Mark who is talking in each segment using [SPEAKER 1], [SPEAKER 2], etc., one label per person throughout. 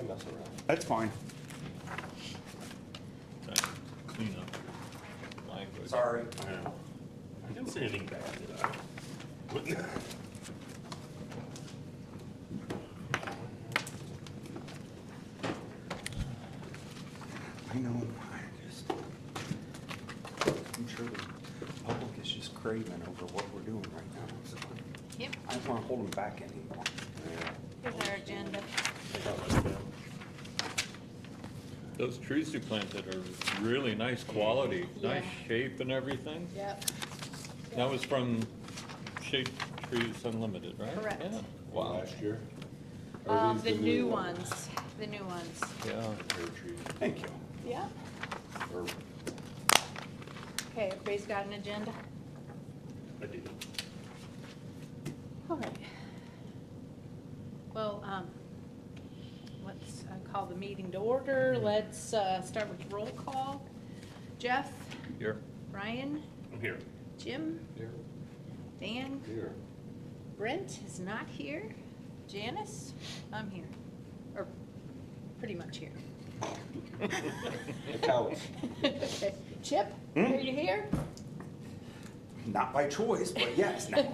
[SPEAKER 1] I mess around.
[SPEAKER 2] That's fine.
[SPEAKER 3] Clean up language.
[SPEAKER 2] Sorry.
[SPEAKER 4] I know. I didn't say anything bad, did I? Wouldn't-
[SPEAKER 2] I know, I'm sure the public is just craving over what we're doing right now, so
[SPEAKER 5] Yep,
[SPEAKER 2] I don't wanna hold them back anymore.
[SPEAKER 5] here's our agenda.
[SPEAKER 3] Those trees you planted are really nice quality, nice
[SPEAKER 5] Yeah.
[SPEAKER 3] shape and everything.
[SPEAKER 5] Yep.
[SPEAKER 3] That was from Shade Trees Unlimited, right?
[SPEAKER 5] Correct.
[SPEAKER 3] Yeah. Wow,
[SPEAKER 1] Last year? Or are these
[SPEAKER 5] The new ones, the new ones.
[SPEAKER 3] yeah.
[SPEAKER 1] Pear trees,
[SPEAKER 2] Thank you.
[SPEAKER 5] Yeah.
[SPEAKER 1] or
[SPEAKER 5] Okay, everybody's got an agenda?
[SPEAKER 4] I do.
[SPEAKER 5] All right. Well, let's call the meeting to order. Let's start with roll call. Jeff,
[SPEAKER 3] Here.
[SPEAKER 5] Brian,
[SPEAKER 4] I'm here.
[SPEAKER 5] Jim,
[SPEAKER 1] here,
[SPEAKER 5] Dan,
[SPEAKER 1] here.
[SPEAKER 5] Brent is not here. Janice, I'm here, or pretty much here.
[SPEAKER 1] It counts.
[SPEAKER 5] Okay. Chip, are you here?
[SPEAKER 2] Not by choice, but yes, no.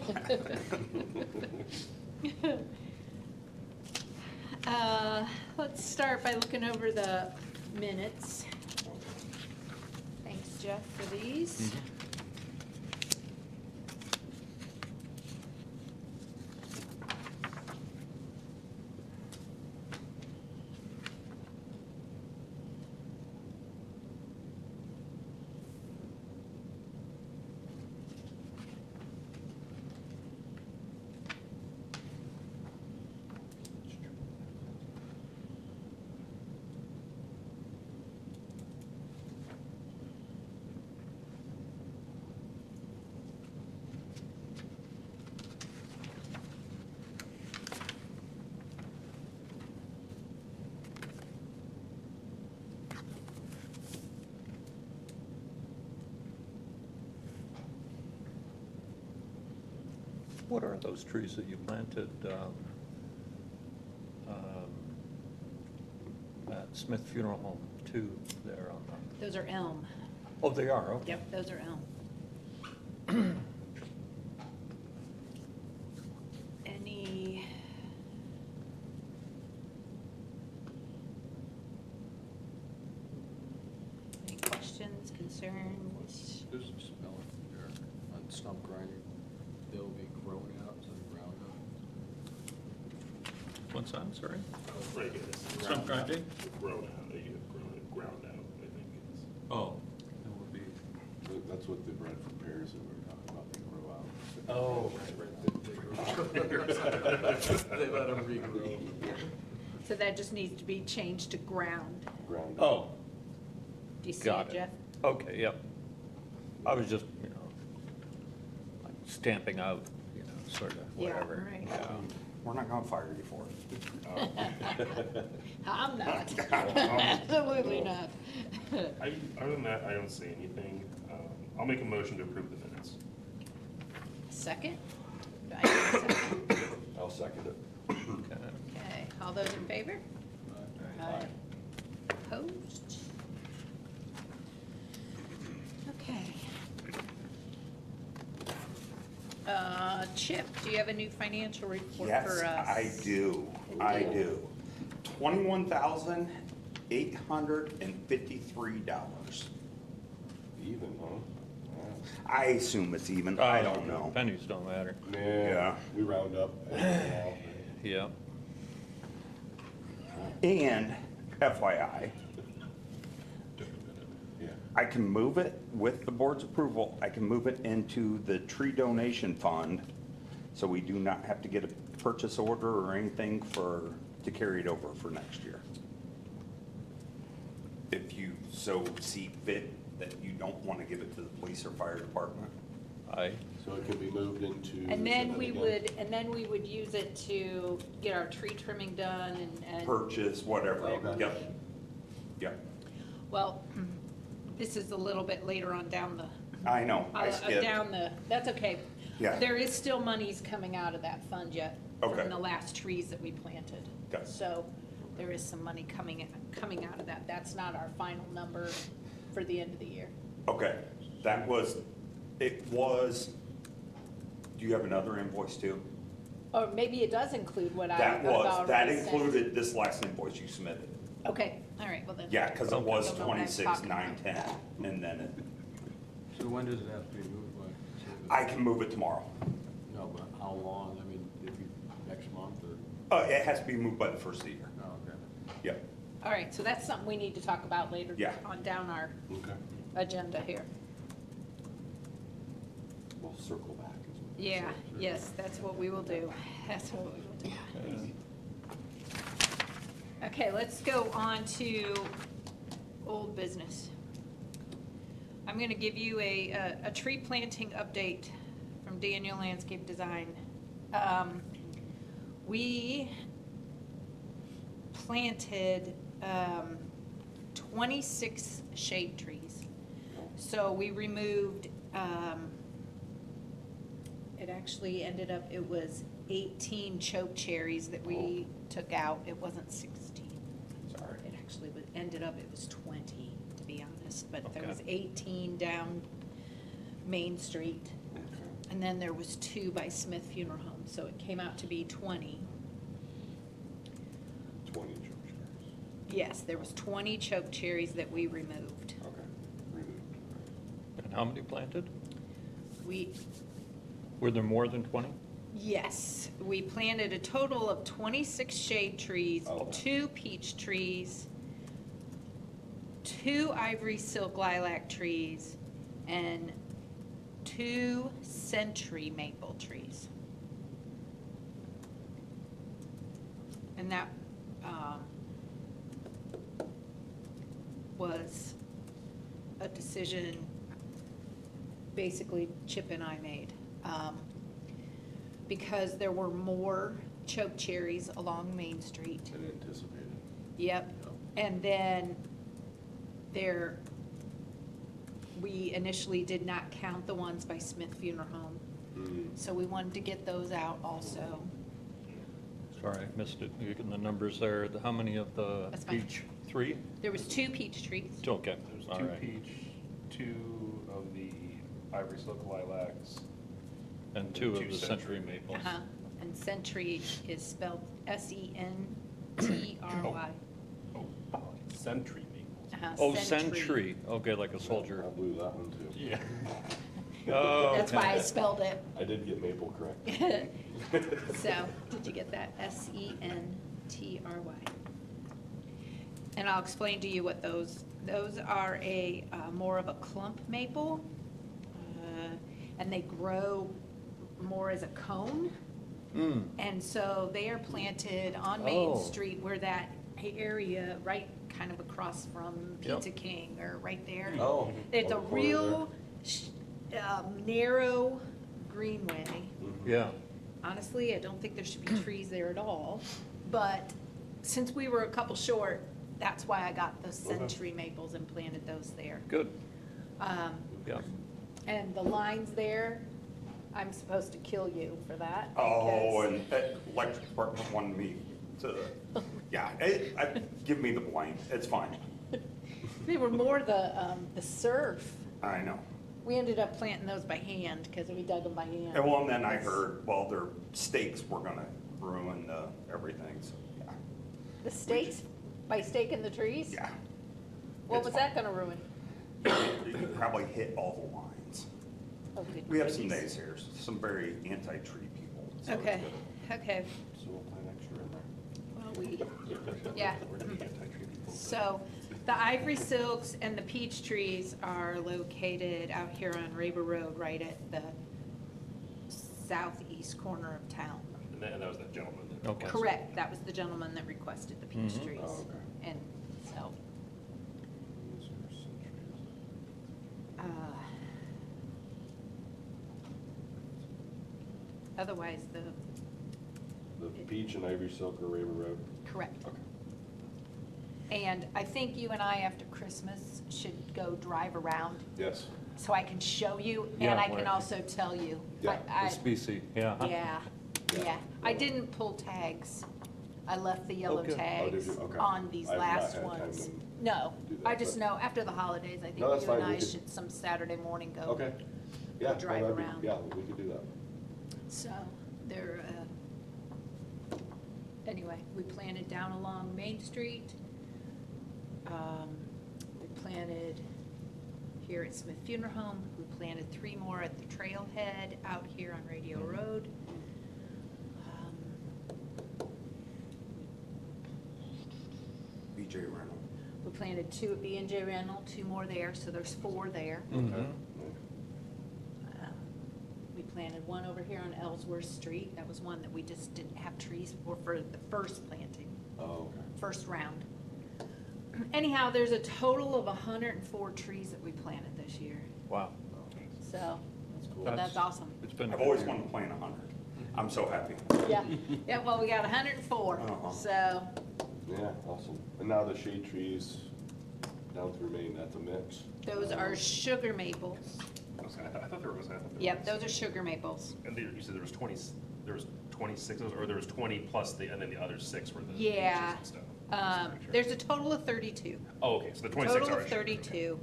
[SPEAKER 5] Let's start by looking over the minutes. Thanks, Jeff, for these.
[SPEAKER 3] What are those trees that you planted at Smith Funeral Home too, there on the,
[SPEAKER 5] Those are elm.
[SPEAKER 3] oh, they are, okay.
[SPEAKER 5] Yep, those are elm. Any? Any questions, concerns?
[SPEAKER 6] There's some spelling there on stump grinding. They'll be grown out instead of ground up.
[SPEAKER 3] What's that, sorry?
[SPEAKER 4] Right here. This is
[SPEAKER 3] Stump
[SPEAKER 4] ground out.
[SPEAKER 3] grinding?
[SPEAKER 4] Grown out, you have grown it, ground out, I think it's.
[SPEAKER 3] Oh, it would be,
[SPEAKER 1] That's what the Bradford pears that we were talking about, they grow out.
[SPEAKER 3] oh,
[SPEAKER 6] They let them regrow.
[SPEAKER 5] So that just needs to be changed to ground.
[SPEAKER 1] Ground.
[SPEAKER 3] oh,
[SPEAKER 5] Do you see
[SPEAKER 3] got
[SPEAKER 5] it,
[SPEAKER 3] it.
[SPEAKER 5] Jeff?
[SPEAKER 3] Okay, yep. I was just, like stamping out, sort of,
[SPEAKER 5] Yeah,
[SPEAKER 3] whatever.
[SPEAKER 5] right.
[SPEAKER 3] Yeah.
[SPEAKER 2] We're not gonna fire you for it.
[SPEAKER 5] I'm not. Absolutely not.
[SPEAKER 4] Other than that, I don't see anything. I'll make a motion to approve the minutes.
[SPEAKER 5] Second? Do I hear a second?
[SPEAKER 1] I'll second it.
[SPEAKER 3] Okay.
[SPEAKER 5] Okay, all those in favor? Aye. Opposed? Okay. Chip, do you have a new financial report
[SPEAKER 2] Yes,
[SPEAKER 5] for us?
[SPEAKER 2] I do, I do. $21,853.
[SPEAKER 1] Even, huh?
[SPEAKER 2] I assume it's even, I don't know.
[SPEAKER 3] Pennies don't matter.
[SPEAKER 1] Yeah.
[SPEAKER 2] Yeah.
[SPEAKER 1] We round up.
[SPEAKER 3] Yeah.
[SPEAKER 2] And FYI,
[SPEAKER 1] Yeah.
[SPEAKER 2] I can move it with the board's approval, I can move it into the tree donation fund, so we do not have to get a purchase order or anything to carry it over for next year. If you so see fit that you don't want to give it to the police or fire department.
[SPEAKER 1] So it could be moved into.
[SPEAKER 5] And then we
[SPEAKER 1] again.
[SPEAKER 5] would use it to get our tree trimming done and.
[SPEAKER 2] Purchase, whatever,
[SPEAKER 1] Okay.
[SPEAKER 2] yep, yep.
[SPEAKER 5] Well, this is a little bit later on down the.
[SPEAKER 2] I know, I skipped.
[SPEAKER 5] That's okay.
[SPEAKER 2] Yeah.
[SPEAKER 5] There is still monies coming out of that fund yet
[SPEAKER 2] Okay.
[SPEAKER 5] from the last trees that we planted.
[SPEAKER 2] Okay.
[SPEAKER 5] So, there is some money coming out of that. That's not our final number for the end of the year.
[SPEAKER 2] Okay, it was, do you have another invoice too?
[SPEAKER 5] Or maybe it does include what I.
[SPEAKER 2] That
[SPEAKER 5] I've
[SPEAKER 2] that
[SPEAKER 5] already sent.
[SPEAKER 2] included this last invoice you submitted.
[SPEAKER 5] Okay, all right, well then.
[SPEAKER 2] Yeah, because it was
[SPEAKER 5] Don't know what I'm
[SPEAKER 2] 26,
[SPEAKER 5] talking
[SPEAKER 2] 9,
[SPEAKER 5] about.
[SPEAKER 2] 10, and then it,
[SPEAKER 6] So when does it have to be moved by?
[SPEAKER 2] I can move it tomorrow.
[SPEAKER 6] No, but how long? I mean, it'd be next month or?
[SPEAKER 2] It has to be moved by the first of the year.
[SPEAKER 6] No, okay.
[SPEAKER 2] Yep.
[SPEAKER 5] All right, so that's something we need to talk about later.
[SPEAKER 2] Yeah.
[SPEAKER 5] On down our
[SPEAKER 1] Okay,
[SPEAKER 5] agenda here.
[SPEAKER 1] we'll circle back. is what you
[SPEAKER 5] Yeah,
[SPEAKER 1] said.
[SPEAKER 5] yes, that's what we will do. That's what we will do. Okay, let's go on to old business. I'm gonna give you a tree planting update from Daniel Landscape Design. We planted 26 shade trees. So we removed, it actually ended up, it was 18 choke cherries that we took out. It wasn't 16.
[SPEAKER 2] Sorry.
[SPEAKER 5] It actually ended up, it was 20, to be honest, but there
[SPEAKER 3] Okay.
[SPEAKER 5] was 18 down Main Street.
[SPEAKER 1] Okay.
[SPEAKER 5] And then there was 2 by Smith Funeral Home, so it came out to be 20.
[SPEAKER 1] 20 choke cherries.
[SPEAKER 5] Yes, there was 20 choke cherries that we removed.
[SPEAKER 1] Okay, removed.
[SPEAKER 3] And how many planted?
[SPEAKER 5] We,
[SPEAKER 3] Were there more than 20?
[SPEAKER 5] yes, we planted a total of 26 shade trees,
[SPEAKER 1] Oh.
[SPEAKER 5] 2 peach trees, 2 ivory silk lilac trees, and 2 century maple trees. And that was a decision basically Chip and I made. Because there were more choke cherries along Main Street.
[SPEAKER 1] Than anticipated.
[SPEAKER 5] Yep. And then we initially did not count the ones by Smith Funeral Home. So we wanted to get those out also.
[SPEAKER 3] Sorry, I missed it. You getting the numbers there? How many of the
[SPEAKER 5] That's fine.
[SPEAKER 3] peach? 3?
[SPEAKER 5] There was 2 peach trees.
[SPEAKER 3] Okay,
[SPEAKER 4] There's
[SPEAKER 3] all
[SPEAKER 4] 2
[SPEAKER 3] right.
[SPEAKER 4] peach, 2 of the ivory silk lilacs.
[SPEAKER 3] And 2 of
[SPEAKER 4] Two
[SPEAKER 3] the century
[SPEAKER 4] century.
[SPEAKER 3] maples.
[SPEAKER 5] Uh-huh. And Century is spelled S-E-N-T-R-Y.
[SPEAKER 4] Oh, century maples.
[SPEAKER 5] Uh-huh,
[SPEAKER 3] Oh, century. Okay, like a soldier.
[SPEAKER 1] I blew that one too.
[SPEAKER 4] Yeah.
[SPEAKER 3] Oh,
[SPEAKER 5] That's why I
[SPEAKER 3] okay.
[SPEAKER 5] spelled it.
[SPEAKER 1] I did get maple correct.
[SPEAKER 5] So, did you get that? S-E-N-T-R-Y. And I'll explain to you what those are a, more of a clump maple. And they grow more as a cone.
[SPEAKER 3] Mm.
[SPEAKER 5] And so they are planted on Main
[SPEAKER 3] Oh.
[SPEAKER 5] Street where that area, right kind of across from
[SPEAKER 3] Yep.
[SPEAKER 5] Pizza King or right there.
[SPEAKER 1] Oh.
[SPEAKER 5] It's a
[SPEAKER 1] on the corner
[SPEAKER 5] real narrow greenway.
[SPEAKER 3] Yeah.
[SPEAKER 5] Honestly, I don't think there should be trees there at all, but since we were a couple short, that's why I got those
[SPEAKER 1] Okay.
[SPEAKER 5] century maples and planted those there.
[SPEAKER 3] Good.
[SPEAKER 5] Um,
[SPEAKER 3] Yeah.
[SPEAKER 5] And the lines there, I'm supposed to kill you for that.
[SPEAKER 2] Oh,
[SPEAKER 5] because-
[SPEAKER 2] and electric department wanted me to, yeah, give me the blame, it's fine.
[SPEAKER 5] They were more the surf.
[SPEAKER 2] I know.
[SPEAKER 5] We ended up planting those by hand because we dug them by hand.
[SPEAKER 2] And well, and then I heard, well, their stakes were gonna ruin everything, so, yeah.
[SPEAKER 5] The stakes, by staking the trees?
[SPEAKER 2] Yeah.
[SPEAKER 5] What
[SPEAKER 2] It's
[SPEAKER 5] was
[SPEAKER 2] fine.
[SPEAKER 5] that gonna ruin?
[SPEAKER 2] You could probably hit all the lines.
[SPEAKER 5] Oh, good
[SPEAKER 2] We have some
[SPEAKER 5] gracious.
[SPEAKER 2] naysayers, some very anti-tree people. so it's
[SPEAKER 5] Okay,
[SPEAKER 2] good.
[SPEAKER 5] okay.
[SPEAKER 1] So we'll plant extra in there.
[SPEAKER 5] Well, yeah.
[SPEAKER 4] We're gonna be anti-tree people.
[SPEAKER 5] So the ivory silks and the peach trees are located out here on Raber Road, right at the southeast corner of town.
[SPEAKER 4] And that was that gentleman that.
[SPEAKER 3] Okay.
[SPEAKER 5] Correct, that was the gentleman that requested the peach
[SPEAKER 3] Mhm.
[SPEAKER 5] trees.
[SPEAKER 1] Oh, okay.
[SPEAKER 5] And so,
[SPEAKER 1] These are centuries.
[SPEAKER 5] otherwise,
[SPEAKER 1] The peach and ivory silk are Raven Road.
[SPEAKER 5] correct.
[SPEAKER 1] Okay.
[SPEAKER 5] And I think you and I, after Christmas, should go drive around
[SPEAKER 1] Yes.
[SPEAKER 5] so I can show you, and
[SPEAKER 3] Yeah,
[SPEAKER 5] I can
[SPEAKER 3] where-
[SPEAKER 5] also tell you.
[SPEAKER 1] Yeah,
[SPEAKER 5] I-
[SPEAKER 3] The species, yeah.
[SPEAKER 5] Yeah,
[SPEAKER 1] Yeah.
[SPEAKER 5] yeah. I didn't pull tags I left the yellow
[SPEAKER 3] Okay.
[SPEAKER 6] Oh,
[SPEAKER 5] tags
[SPEAKER 6] did you? Okay.
[SPEAKER 5] on these
[SPEAKER 6] I have not
[SPEAKER 5] last
[SPEAKER 6] had time
[SPEAKER 5] ones.
[SPEAKER 6] to
[SPEAKER 5] No,
[SPEAKER 6] do that,
[SPEAKER 5] I just
[SPEAKER 6] but-
[SPEAKER 5] know, after the holidays, I think
[SPEAKER 6] No, that's
[SPEAKER 5] you and
[SPEAKER 6] fine, we
[SPEAKER 5] I
[SPEAKER 6] could-
[SPEAKER 5] should some Saturday morning go.
[SPEAKER 6] Okay. Yeah. no,
[SPEAKER 5] drive
[SPEAKER 6] that'd be-
[SPEAKER 5] around.
[SPEAKER 6] Yeah, we could do that.
[SPEAKER 5] So, they're, anyway, we planted down along Main Street. We planted here at Smith Funeral Home. We planted 3 more at the trailhead out here on Radio Road.
[SPEAKER 2] BJ Reynolds.
[SPEAKER 5] We planted 2 at B&J Rental, 2 more there, so there's 4 there.
[SPEAKER 3] Mhm.
[SPEAKER 5] Um, We planted 1 over here on Ellsworth Street. That was one that we just didn't have trees for the first planting,
[SPEAKER 6] Oh, okay.
[SPEAKER 5] first round. Anyhow, there's a total of 104 trees that we planted this year,
[SPEAKER 3] Wow.
[SPEAKER 5] so
[SPEAKER 6] That's cool.
[SPEAKER 5] that's awesome.
[SPEAKER 3] It's been.
[SPEAKER 2] I've always wanted to plant 100. I'm so happy.
[SPEAKER 5] Yeah, yeah, well, we got 104,
[SPEAKER 2] Uh-huh.
[SPEAKER 5] so,
[SPEAKER 6] Yeah, awesome. And now the shade trees down through Maine, that's a mix.
[SPEAKER 5] those are sugar maples.
[SPEAKER 4] I thought there was.
[SPEAKER 5] Yep, those are sugar maples.
[SPEAKER 4] And you said there was 26, or there was 20 plus and then the other 6 were the beaches
[SPEAKER 5] Yeah.
[SPEAKER 4] and stuff. Just to make sure.
[SPEAKER 5] There's a total of 32.
[SPEAKER 4] Oh, okay, so the 26
[SPEAKER 5] Total
[SPEAKER 4] are.
[SPEAKER 5] of 32.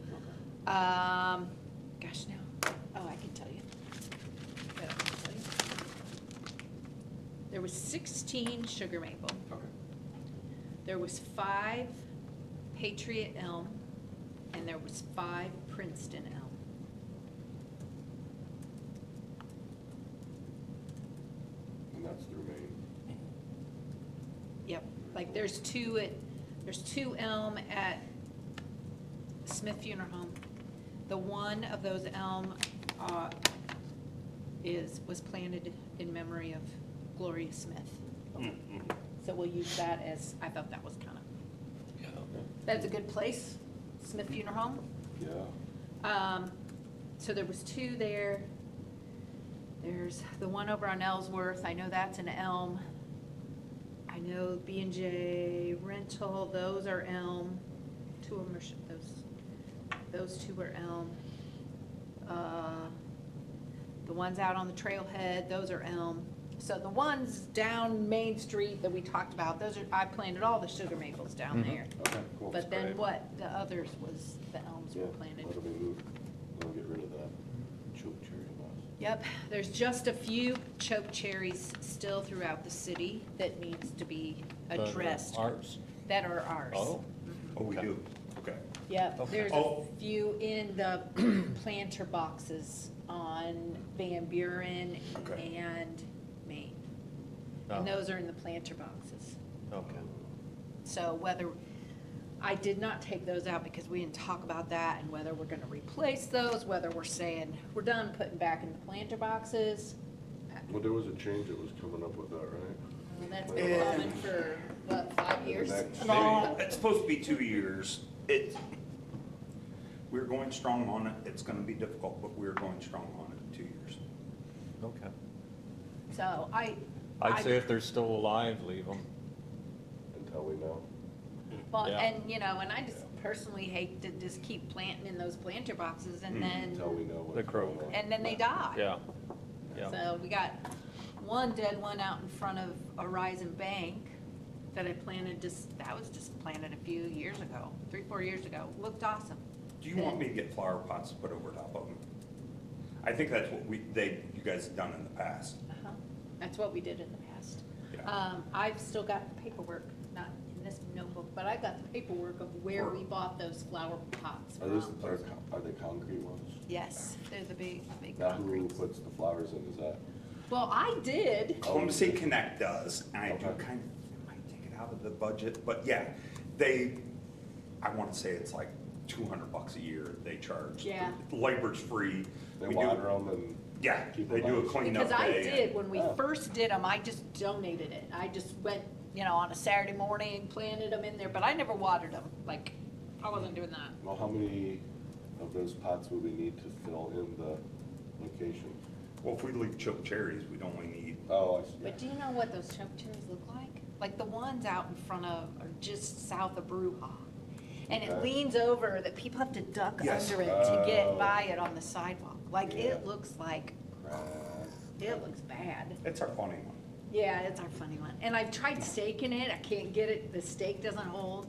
[SPEAKER 5] Gosh, no, oh, I can tell you. Yeah, I can tell you. There was 16 sugar maple.
[SPEAKER 6] Okay.
[SPEAKER 5] There was 5 Patriot elm, and there was 5 Princeton elm.
[SPEAKER 6] And that's through Maine.
[SPEAKER 5] Yep, like there's 2 elm at Smith Funeral Home. The one of those elm was planted in memory of Gloria Smith. So we'll use that as, I thought that was kind of,
[SPEAKER 3] Yeah.
[SPEAKER 5] that's a good place, Smith Funeral Home.
[SPEAKER 6] Yeah.
[SPEAKER 5] So there was 2 there. There's the one over on Ellsworth, I know that's an elm. I know B&J Rental, those are elm. 2 of them are, those 2 are elm. The ones out on the trailhead, those are elm. So the ones down Main Street that we talked about, those are, I planted all the sugar maples down
[SPEAKER 3] Mhm.
[SPEAKER 5] there.
[SPEAKER 6] Okay, cool.
[SPEAKER 5] But then
[SPEAKER 3] great.
[SPEAKER 5] what, the others was the elms
[SPEAKER 6] Yeah,
[SPEAKER 5] were planted.
[SPEAKER 6] that'll be moved. We'll get rid of that choke cherry moss.
[SPEAKER 5] Yep, there's just a few choke cherries still throughout the city that needs to be addressed,
[SPEAKER 3] Ours?
[SPEAKER 5] that are ours.
[SPEAKER 3] Oh,
[SPEAKER 2] Oh, we
[SPEAKER 3] Okay.
[SPEAKER 2] do? Okay.
[SPEAKER 5] Yep,
[SPEAKER 3] Okay.
[SPEAKER 5] there's
[SPEAKER 2] Oh.
[SPEAKER 5] a few in the planter boxes on Van Buren
[SPEAKER 2] Okay.
[SPEAKER 5] and Maine.
[SPEAKER 3] Oh.
[SPEAKER 5] And those are in the planter boxes.
[SPEAKER 3] okay.
[SPEAKER 5] So whether, I did not take those out because we didn't talk about that and whether we're gonna replace those, whether we're saying, we're done putting back in the planter boxes.
[SPEAKER 6] Well, there was a change that was coming up with that, right?
[SPEAKER 5] Well, that's been coming for, what, 5 years?
[SPEAKER 6] Next.
[SPEAKER 2] No, it's supposed to be 2 years. We're going strong on it. It's gonna be difficult, but we're going strong on it in 2 years.
[SPEAKER 3] Okay.
[SPEAKER 5] So
[SPEAKER 3] I'd say if they're still alive, leave them.
[SPEAKER 6] Until we know.
[SPEAKER 5] Well,
[SPEAKER 3] Yeah.
[SPEAKER 5] and, you know, and I just personally hate to just keep planting in those planter boxes and
[SPEAKER 6] Until
[SPEAKER 5] then,
[SPEAKER 6] we know
[SPEAKER 3] The
[SPEAKER 6] what's
[SPEAKER 3] crow.
[SPEAKER 6] going on.
[SPEAKER 5] and then they die.
[SPEAKER 3] Yeah, yeah.
[SPEAKER 5] So we got one dead one out in front of Horizon Bank that I planted that was just planted a few years ago, 3-4 years ago. Looked awesome.
[SPEAKER 2] Do you want me to get flower pots to put over top of them? I think that's what you guys have done in the past.
[SPEAKER 5] Uh-huh. That's what we did in the past.
[SPEAKER 2] Yeah.
[SPEAKER 5] I've still got the paperwork, not in this notebook, but I got the paperwork of where we bought those flower pots
[SPEAKER 6] Are those,
[SPEAKER 5] from.
[SPEAKER 6] are they concrete ones?
[SPEAKER 5] Yes, they're the big
[SPEAKER 6] Now who
[SPEAKER 5] concrete.
[SPEAKER 6] puts the flowers in, is that?
[SPEAKER 5] Well, I did.
[SPEAKER 2] Homestead Connect does, and I do
[SPEAKER 6] Okay.
[SPEAKER 2] kind of, might take it out of the budget, but yeah, I want to say it's like $200 a year they charge.
[SPEAKER 5] Yeah.
[SPEAKER 2] Labor's free.
[SPEAKER 6] They
[SPEAKER 2] We do-
[SPEAKER 6] water them and?
[SPEAKER 2] Yeah,
[SPEAKER 6] keep
[SPEAKER 2] they
[SPEAKER 6] them
[SPEAKER 2] do a
[SPEAKER 6] nice?
[SPEAKER 2] cleanup
[SPEAKER 5] Because I
[SPEAKER 2] day.
[SPEAKER 5] did, when we
[SPEAKER 6] Oh.
[SPEAKER 5] first did them, I just donated it. I just went, on a Saturday morning, planted them in there, but I never watered them. Like, I wasn't doing that.
[SPEAKER 6] Well, how many of those pots would we need to fill in the location?
[SPEAKER 2] Well, if we leave choke cherries, we'd only need,
[SPEAKER 6] Oh, I see.
[SPEAKER 5] But do you know what those choke cherries look like? Like the ones out in front of, or just south of Bruja. And it
[SPEAKER 6] Okay.
[SPEAKER 5] leans over that people have to duck
[SPEAKER 2] Yes.
[SPEAKER 5] under it to get
[SPEAKER 6] Oh.
[SPEAKER 5] by it on the sidewalk. Like,
[SPEAKER 6] Yeah.
[SPEAKER 5] it looks like,
[SPEAKER 6] Crap.
[SPEAKER 5] it looks bad.
[SPEAKER 2] it's our funny one.
[SPEAKER 5] Yeah, it's our funny one. And I've tried staking it, I can't get it, the stake doesn't hold.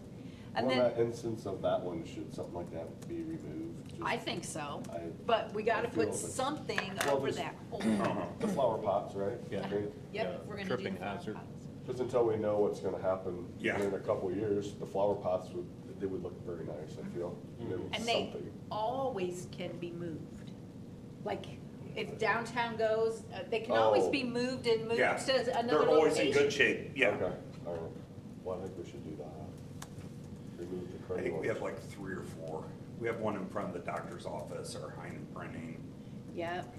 [SPEAKER 5] And
[SPEAKER 1] Well, in
[SPEAKER 5] then,
[SPEAKER 1] that instance of that one, should something like that be removed? Just-
[SPEAKER 5] I think so,
[SPEAKER 1] I-
[SPEAKER 5] but we gotta
[SPEAKER 1] I feel
[SPEAKER 5] put
[SPEAKER 1] if it's-
[SPEAKER 5] something
[SPEAKER 1] Well,
[SPEAKER 5] over
[SPEAKER 1] just-
[SPEAKER 5] that hole.
[SPEAKER 1] The flower pots, right?
[SPEAKER 3] Yeah.
[SPEAKER 1] Great.
[SPEAKER 5] Yep, we're gonna do
[SPEAKER 3] Tripping
[SPEAKER 5] the flower
[SPEAKER 3] hazard.
[SPEAKER 5] pots.
[SPEAKER 1] Just until we know what's gonna happen
[SPEAKER 2] Yeah.
[SPEAKER 1] in a couple of years, the flower pots they would look very nice, I feel. There was
[SPEAKER 5] And they
[SPEAKER 1] something.
[SPEAKER 5] always can be moved. Like, if downtown goes, they can always
[SPEAKER 1] Oh.
[SPEAKER 5] be moved and moved
[SPEAKER 2] Yeah,
[SPEAKER 5] to another
[SPEAKER 2] they're
[SPEAKER 5] location.
[SPEAKER 2] always in good shape, yeah.
[SPEAKER 1] Okay, all right. Well, I think we should do that. Remove the
[SPEAKER 2] I
[SPEAKER 1] cruddy
[SPEAKER 2] think we have
[SPEAKER 1] ones.
[SPEAKER 2] like 3 or 4. We have one in front of the doctor's office, or Heinen Printing.
[SPEAKER 5] Yep.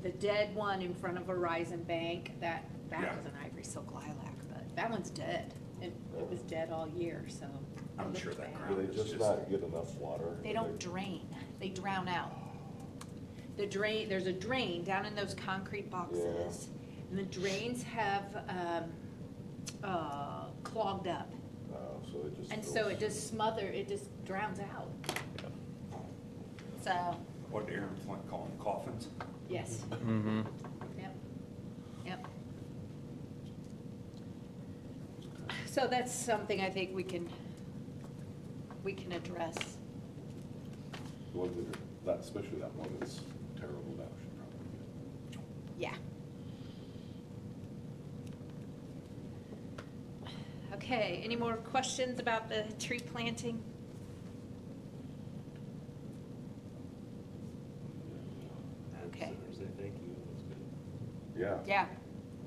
[SPEAKER 5] The dead one in front of Verizon Bank, that
[SPEAKER 2] Yeah.
[SPEAKER 5] was an ivory silk lilac, but that one's dead. It was dead all year, so. it
[SPEAKER 2] I'm
[SPEAKER 5] looked
[SPEAKER 2] sure that
[SPEAKER 5] bad.
[SPEAKER 1] Do they
[SPEAKER 2] It's
[SPEAKER 1] just
[SPEAKER 2] just-
[SPEAKER 1] not get enough water?
[SPEAKER 5] They don't drain, they drown out. The drain, there's a drain down in those concrete boxes, and the drains have, clogged up.
[SPEAKER 1] Oh, so it just.
[SPEAKER 5] And so it
[SPEAKER 1] goes-
[SPEAKER 5] it just drowns out. So,
[SPEAKER 2] What Aaron Flint call them, coffins?
[SPEAKER 5] yes,
[SPEAKER 3] Mm-hmm.
[SPEAKER 5] yep, yep. So that's something I think we can address.
[SPEAKER 1] The ones that, especially that one that's terrible, that should probably get.
[SPEAKER 5] Yeah. Okay, any more questions about the tree planting? Okay.
[SPEAKER 4] Say thank you, that's good.
[SPEAKER 1] Yeah.
[SPEAKER 5] Yeah,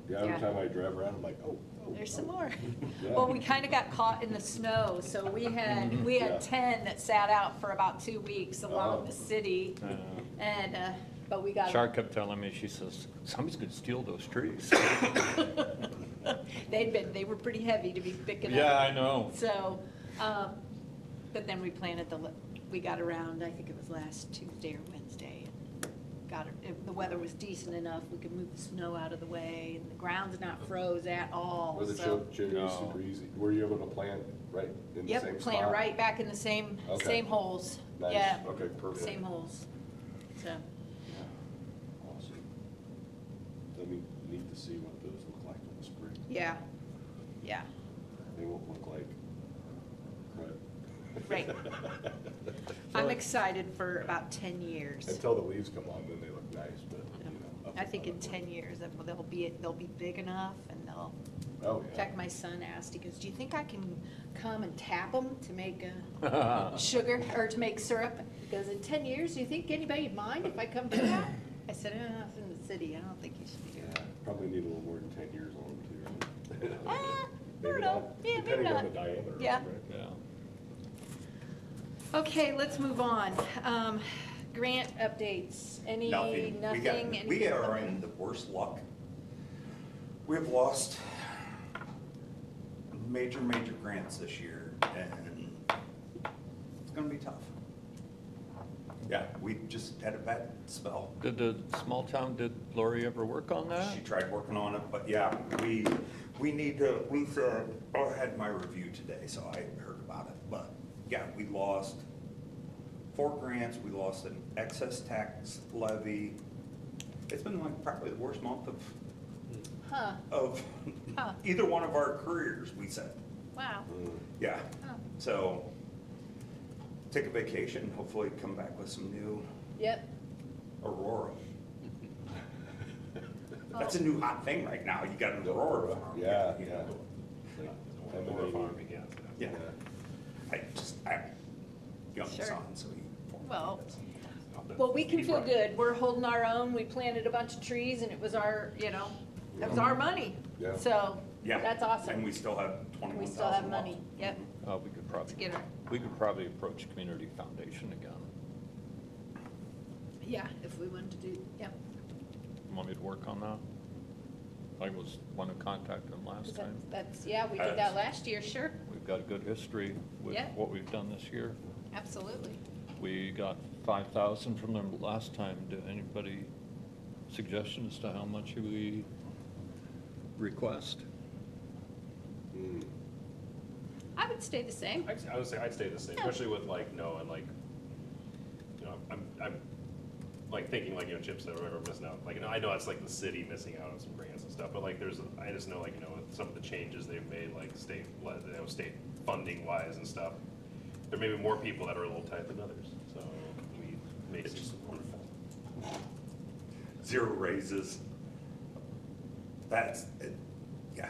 [SPEAKER 1] Yeah, every
[SPEAKER 5] Yeah.
[SPEAKER 1] time I drive around, I'm like, oh.
[SPEAKER 5] there's some more.
[SPEAKER 1] Yeah.
[SPEAKER 5] Well, we kind of got caught in the snow, so we had
[SPEAKER 1] Yeah.
[SPEAKER 5] 10 that sat out for about 2 weeks along
[SPEAKER 1] Oh.
[SPEAKER 5] the city. And, but we got.
[SPEAKER 3] Char kept telling me, she says, somebody's gonna steal those trees.
[SPEAKER 5] They were pretty heavy to be picking up.
[SPEAKER 3] Yeah, I know.
[SPEAKER 5] So, but then we planted we got around, I think it was last Tuesday or Wednesday. And got it, the weather was decent enough, we could move the snow out of the way, and the ground's not froze at all,
[SPEAKER 1] Was the
[SPEAKER 5] so.
[SPEAKER 1] cherries
[SPEAKER 3] No.
[SPEAKER 1] super easy? Were you able to plant right in the same spot?
[SPEAKER 5] Yep, planted right back in the same
[SPEAKER 1] Okay.
[SPEAKER 5] holes.
[SPEAKER 1] Nice.
[SPEAKER 5] Yeah.
[SPEAKER 1] Okay, perfect.
[SPEAKER 5] Same holes, so.
[SPEAKER 1] Awesome. That'd be neat to see what those look like in the spring.
[SPEAKER 5] Yeah, yeah,
[SPEAKER 1] They won't look like crud.
[SPEAKER 5] right. I'm excited for about 10 years.
[SPEAKER 1] Until the leaves come on, then they look nice, but, you know. up
[SPEAKER 5] I think in
[SPEAKER 1] above.
[SPEAKER 5] 10 years, they'll be big enough and they'll,
[SPEAKER 1] Oh,
[SPEAKER 5] in
[SPEAKER 1] yeah.
[SPEAKER 5] fact, my son asked, he goes, do you think I can come and tap them to make sugar or to make syrup? He goes, in 10 years, do you think anybody would mind if I come do that? I said, it's in the city, I don't think you should do
[SPEAKER 1] Yeah,
[SPEAKER 5] that.
[SPEAKER 1] probably need a little more than 10 years on them too.
[SPEAKER 5] Ah, I
[SPEAKER 1] Maybe
[SPEAKER 5] don't know.
[SPEAKER 1] not,
[SPEAKER 5] Yeah, maybe
[SPEAKER 1] depending on
[SPEAKER 5] not.
[SPEAKER 1] the diameter.
[SPEAKER 5] Yeah.
[SPEAKER 1] right?
[SPEAKER 3] Yeah.
[SPEAKER 5] Okay, let's move on. Grant updates,
[SPEAKER 2] Nothing.
[SPEAKER 5] nothing?
[SPEAKER 2] We
[SPEAKER 5] anything
[SPEAKER 2] are
[SPEAKER 5] coming?
[SPEAKER 2] in the worst luck. We have lost major grants this year, and it's gonna be tough. Yeah, we just had a bad spell.
[SPEAKER 3] Did the small town, did Lori ever work on that?
[SPEAKER 2] She tried working on it, but yeah, we need to, Lisa, I had my review today, so I heard about it. But yeah, we lost 4 grants, we lost an excess tax levy. It's been like probably the worst month
[SPEAKER 5] Huh,
[SPEAKER 2] of
[SPEAKER 5] Huh.
[SPEAKER 2] either one of our careers, we said.
[SPEAKER 5] wow.
[SPEAKER 1] Mm.
[SPEAKER 2] Yeah,
[SPEAKER 5] Oh.
[SPEAKER 2] so take a vacation, hopefully come back with some new
[SPEAKER 5] Yep.
[SPEAKER 2] Aurora. That's a new hot thing right now, you got an Aurora farm.
[SPEAKER 1] Yeah,
[SPEAKER 2] you
[SPEAKER 1] yeah.
[SPEAKER 2] know.
[SPEAKER 4] Or farming, yeah.
[SPEAKER 2] Yeah, I'm young
[SPEAKER 5] Sure.
[SPEAKER 2] son, so he.
[SPEAKER 5] Well, Well, we can feel good. We're holding our own. We planted a bunch of trees and it was our, it was our money.
[SPEAKER 1] Yeah.
[SPEAKER 5] So,
[SPEAKER 2] Yeah.
[SPEAKER 5] that's awesome.
[SPEAKER 2] And we still have 21,000
[SPEAKER 5] We still have
[SPEAKER 2] left.
[SPEAKER 5] money. Yep.
[SPEAKER 3] We could probably,
[SPEAKER 5] get her.
[SPEAKER 3] we could probably approach Community Foundation again.
[SPEAKER 5] Yeah, if we wanted to do, yep.
[SPEAKER 3] Want me to work on that? I was one to contact them last time.
[SPEAKER 5] Yeah, we did that last year, sure.
[SPEAKER 3] We've got a good history with
[SPEAKER 5] Yeah.
[SPEAKER 3] what we've done this year.
[SPEAKER 5] Absolutely.
[SPEAKER 3] We got 5,000 from them last time. Do anybody suggestions to how much we request?
[SPEAKER 1] Mm.
[SPEAKER 5] I would stay the same.
[SPEAKER 4] I would say I'd stay the same,
[SPEAKER 5] Yeah.
[SPEAKER 4] especially with like knowing like, I'm like thinking like, Chip said, we're missing out, like, I know it's like the city missing out on some grants and stuff, but like I just know like, with some of the changes they've made, like state funding wise and stuff, there may be more people that are a little tight than others, so we may see some wonderful.
[SPEAKER 2] 0 raises. Yeah.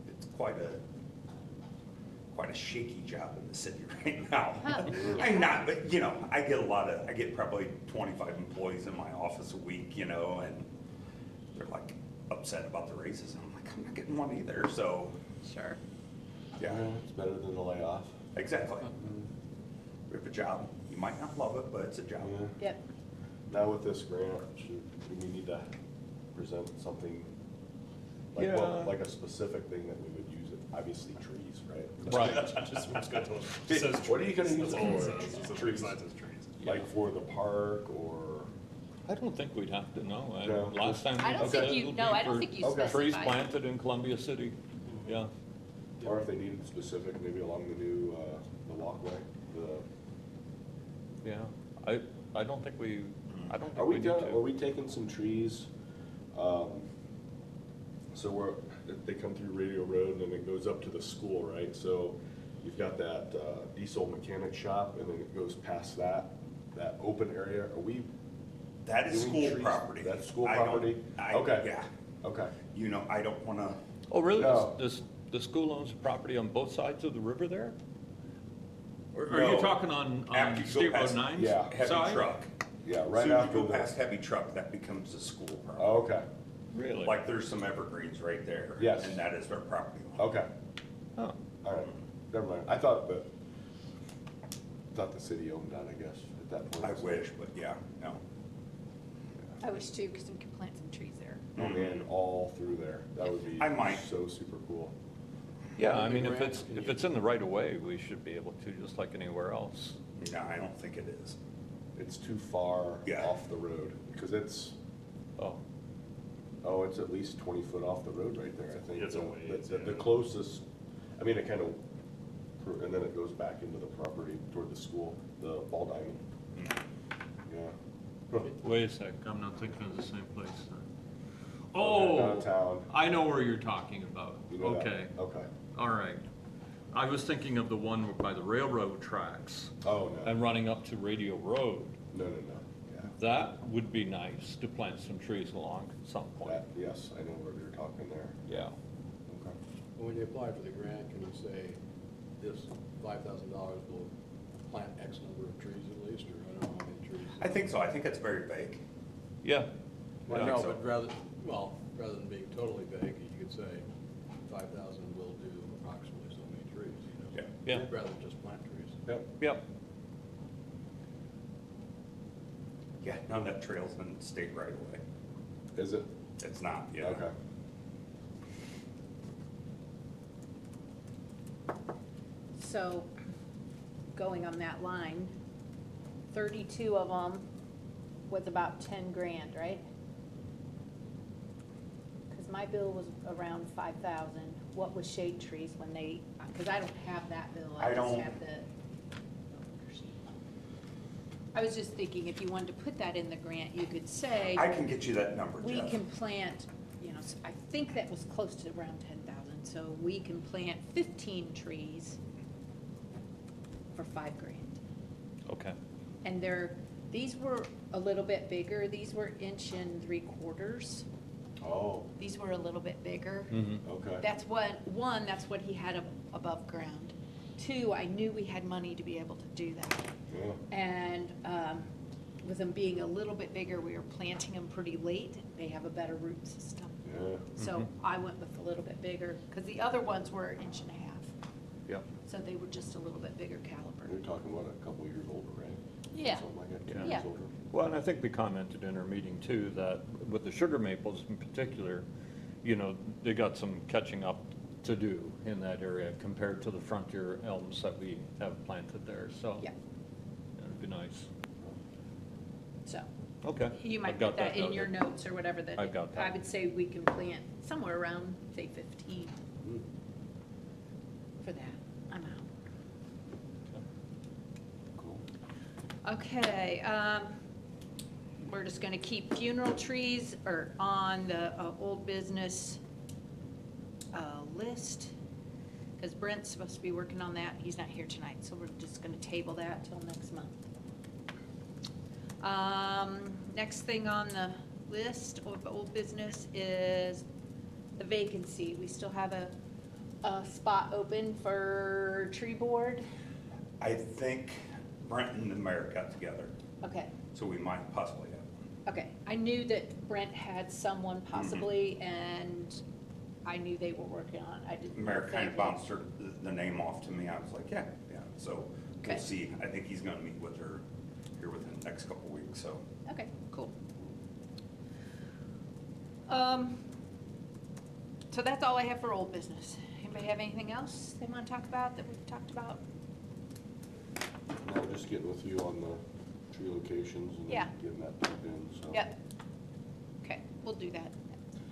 [SPEAKER 2] It's quite a shaky job in the city right now.
[SPEAKER 5] Huh.
[SPEAKER 2] I'm not, but I get probably 25 employees in my office a week, and they're like upset about the raises. I'm like, I'm not getting one either, so,
[SPEAKER 5] Sure.
[SPEAKER 2] yeah,
[SPEAKER 1] It's better than a layoff.
[SPEAKER 2] exactly. We have a job. You might not love it, but it's a job.
[SPEAKER 1] Yeah.
[SPEAKER 5] Yep.
[SPEAKER 1] Now with this grant, do we need to present something?
[SPEAKER 3] Yeah.
[SPEAKER 1] Like a specific thing that we would use it, obviously trees, right?
[SPEAKER 3] Right.
[SPEAKER 4] Just, we're just gonna tell them, it says
[SPEAKER 1] What are you gonna
[SPEAKER 4] trees.
[SPEAKER 1] use
[SPEAKER 4] That's
[SPEAKER 1] it
[SPEAKER 4] all
[SPEAKER 1] for?
[SPEAKER 4] says. It's a tree sign says trees.
[SPEAKER 1] Like for the park or?
[SPEAKER 3] I don't think we'd have to know.
[SPEAKER 1] No.
[SPEAKER 3] Last time.
[SPEAKER 5] I don't
[SPEAKER 3] we
[SPEAKER 5] think
[SPEAKER 3] said
[SPEAKER 5] you-
[SPEAKER 3] it'll
[SPEAKER 5] no,
[SPEAKER 3] be
[SPEAKER 5] I don't
[SPEAKER 3] for
[SPEAKER 5] think you
[SPEAKER 1] Okay.
[SPEAKER 3] Trees
[SPEAKER 5] specified.
[SPEAKER 3] planted in Columbia City, yeah.
[SPEAKER 1] Or if they needed specific, maybe along the new, the walkway,
[SPEAKER 3] Yeah, I don't think we
[SPEAKER 1] Are
[SPEAKER 3] need
[SPEAKER 1] we done,
[SPEAKER 3] to.
[SPEAKER 1] are we taking some trees? So they come through Radio Road and then it goes up to the school, right? So you've got that diesel mechanic shop and then it goes past that open area. Are we
[SPEAKER 2] That is
[SPEAKER 1] doing
[SPEAKER 2] school
[SPEAKER 1] trees?
[SPEAKER 2] property.
[SPEAKER 1] That's school
[SPEAKER 2] I don't-
[SPEAKER 1] property?
[SPEAKER 2] I-
[SPEAKER 1] Okay.
[SPEAKER 2] Yeah.
[SPEAKER 1] Okay.
[SPEAKER 2] I don't wanna,
[SPEAKER 3] Oh, really?
[SPEAKER 1] No.
[SPEAKER 3] Does the school owns the property on both sides of the river there? Or are
[SPEAKER 2] No.
[SPEAKER 3] you talking on
[SPEAKER 2] After you go
[SPEAKER 3] State Road
[SPEAKER 2] past-
[SPEAKER 3] 9's
[SPEAKER 1] Yeah.
[SPEAKER 2] heavy
[SPEAKER 3] side?
[SPEAKER 2] truck.
[SPEAKER 1] Yeah, right
[SPEAKER 2] Soon
[SPEAKER 1] after
[SPEAKER 2] you go past
[SPEAKER 1] the,
[SPEAKER 2] heavy truck, that becomes a school property.
[SPEAKER 1] oh, okay,
[SPEAKER 3] Really?
[SPEAKER 2] Like there's some evergreens right there.
[SPEAKER 1] Yes.
[SPEAKER 2] And that is their property line.
[SPEAKER 1] okay,
[SPEAKER 3] Oh,
[SPEAKER 1] all right, never mind. I thought the city owned that, I guess, at that point.
[SPEAKER 2] I wish, but yeah, no.
[SPEAKER 5] I wish too, because we could plant some trees there.
[SPEAKER 1] Oh, man, all through there. That would be
[SPEAKER 2] I might.
[SPEAKER 1] so super cool.
[SPEAKER 3] yeah, I
[SPEAKER 6] The
[SPEAKER 3] mean, if
[SPEAKER 6] grant,
[SPEAKER 3] it's,
[SPEAKER 6] can
[SPEAKER 3] if
[SPEAKER 6] you-
[SPEAKER 3] it's in the right of way, we should be able to, just like anywhere else.
[SPEAKER 2] No, I don't think it is.
[SPEAKER 1] It's too far
[SPEAKER 2] Yeah.
[SPEAKER 1] off the road, because it's
[SPEAKER 3] Oh,
[SPEAKER 1] it's at least 20 foot off the road right there, I think.
[SPEAKER 4] It's a
[SPEAKER 1] The-
[SPEAKER 4] ways,
[SPEAKER 1] the
[SPEAKER 4] yeah.
[SPEAKER 1] closest, I mean, it kind of, and then it goes back into the property toward the school, the ball diamond. Yeah. Huh.
[SPEAKER 3] wait a sec, I'm not thinking of the same place.
[SPEAKER 1] Oh,
[SPEAKER 3] Oh,
[SPEAKER 1] downtown.
[SPEAKER 3] I know where you're talking about.
[SPEAKER 1] You know that?
[SPEAKER 3] Okay,
[SPEAKER 1] Okay.
[SPEAKER 3] all right. I was thinking of the one by the railroad tracks
[SPEAKER 1] Oh, no.
[SPEAKER 3] and running up to Radio Road.
[SPEAKER 1] No, yeah.
[SPEAKER 3] That would be nice to plant some trees along at some point.
[SPEAKER 1] That, yes, I know where you're talking there.
[SPEAKER 3] Yeah.
[SPEAKER 1] Okay.
[SPEAKER 6] When you apply for the grant, can you say this $5,000 will plant X number of trees at least, or I don't know how many trees?
[SPEAKER 2] I think so. I think it's very vague.
[SPEAKER 3] Yeah.
[SPEAKER 6] Well,
[SPEAKER 2] I
[SPEAKER 6] no,
[SPEAKER 2] think so.
[SPEAKER 6] but rather than being totally vague, you could say 5,000 will do approximately so many trees,
[SPEAKER 3] Yeah.
[SPEAKER 6] Rather than just plant trees.
[SPEAKER 1] Yep.
[SPEAKER 3] Yep.
[SPEAKER 2] Yeah, none of that trail's in state right away.
[SPEAKER 1] Is it?
[SPEAKER 2] It's not, yeah.
[SPEAKER 1] Okay.
[SPEAKER 5] So, going on that line, 32 of them was about 10 grand, right? Because my bill was around 5,000. What was shade trees when they, because I don't have that bill, I
[SPEAKER 2] I
[SPEAKER 5] just
[SPEAKER 2] don't-
[SPEAKER 5] have the. I was just thinking, if you wanted to put that in the grant, you could say.
[SPEAKER 2] I can get you that number,
[SPEAKER 5] We
[SPEAKER 2] Jeff.
[SPEAKER 5] can plant, I think that was close to around 10,000, so we can plant 15 trees for 5 grand.
[SPEAKER 3] Okay.
[SPEAKER 5] And these were a little bit bigger, these were 1 3/4.
[SPEAKER 1] Oh,
[SPEAKER 5] These were a little bit bigger.
[SPEAKER 3] Mm-hmm.
[SPEAKER 1] okay.
[SPEAKER 5] That's one, that's what he had above ground. 2, I knew we had money to be able to do that.
[SPEAKER 1] Yeah.
[SPEAKER 5] And with them being a little bit bigger, we were planting them pretty late. They have a better root system.
[SPEAKER 1] Yeah.
[SPEAKER 5] So I went with a little bit bigger, because the other ones were 1.5 inches.
[SPEAKER 3] Yep.
[SPEAKER 5] So they were just a little bit bigger caliber.
[SPEAKER 1] You're talking, what, a couple years older, right?
[SPEAKER 5] Yeah.
[SPEAKER 1] Something like that, 2
[SPEAKER 3] Yeah.
[SPEAKER 1] years
[SPEAKER 5] Yeah.
[SPEAKER 1] older.
[SPEAKER 3] Well, and I think we commented in our meeting too, that with the sugar maples in particular, they got some catching up to do in that area compared to the frontier elms that we have planted there, so.
[SPEAKER 5] Yeah.
[SPEAKER 3] It'd be nice.
[SPEAKER 5] So
[SPEAKER 3] Okay.
[SPEAKER 5] you might
[SPEAKER 3] I've got
[SPEAKER 5] put that in your
[SPEAKER 3] noted.
[SPEAKER 5] notes or whatever, that
[SPEAKER 3] I've got that.
[SPEAKER 5] I would say we can plant somewhere around, say, 15
[SPEAKER 1] Hmm.
[SPEAKER 5] for that amount.
[SPEAKER 1] Cool.
[SPEAKER 5] Okay, we're just gonna keep funeral trees or on the old business list, because Brent's supposed to be working on that. He's not here tonight, so we're just gonna table that till next month. Next thing on the list of old business is the vacancy. We still have a spot open for tree board.
[SPEAKER 2] I think Brent and the mayor got together,
[SPEAKER 5] Okay,
[SPEAKER 2] so we might possibly have one.
[SPEAKER 5] okay. I knew that Brent had someone possibly, and I knew they were working on it. I didn't.
[SPEAKER 2] The
[SPEAKER 5] know
[SPEAKER 2] mayor
[SPEAKER 5] if
[SPEAKER 2] kind
[SPEAKER 5] they
[SPEAKER 2] of
[SPEAKER 5] did.
[SPEAKER 2] bounced the name off to me. I was like, yeah, so
[SPEAKER 5] Okay.
[SPEAKER 2] we'll see. I think he's gonna meet with her here within the next couple of weeks, so.
[SPEAKER 5] Okay, cool. So that's all I have for old business. Anybody have anything else they want to talk about that we've talked about?
[SPEAKER 1] Now, just getting with you on the tree locations and
[SPEAKER 5] Yeah.
[SPEAKER 1] getting that plugged in, so.
[SPEAKER 5] Yep. Okay, we'll do that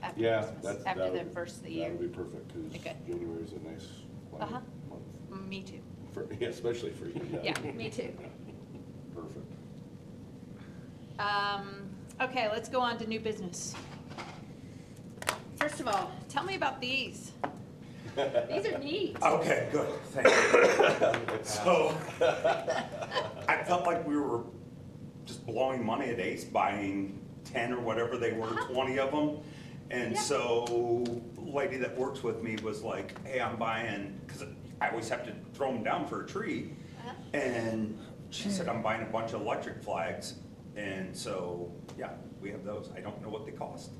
[SPEAKER 5] after
[SPEAKER 1] Yeah,
[SPEAKER 5] Christmas,
[SPEAKER 1] that's.
[SPEAKER 5] after
[SPEAKER 1] that
[SPEAKER 5] the
[SPEAKER 1] would-
[SPEAKER 5] first of the year.
[SPEAKER 1] That would be perfect, because
[SPEAKER 5] Okay.
[SPEAKER 1] January's a nice, quiet
[SPEAKER 5] Uh-huh.
[SPEAKER 1] month.
[SPEAKER 5] Me too.
[SPEAKER 1] Yeah, especially for you.
[SPEAKER 5] Yeah, me too.
[SPEAKER 1] Perfect.
[SPEAKER 5] Okay, let's go on to new business. First of all, tell me about these. These are neat.
[SPEAKER 2] Okay, good, thank you. So, I felt like we were just blowing money at Ace, buying 10 or whatever they were, 20 of them. And
[SPEAKER 5] Yeah.
[SPEAKER 2] so, lady that works with me was like, hey, I'm buying, because I always have to throw them down for a tree.
[SPEAKER 5] Uh-huh.
[SPEAKER 2] And she said, I'm buying a bunch of electric flags. And so, yeah, we have those. I don't know what they cost.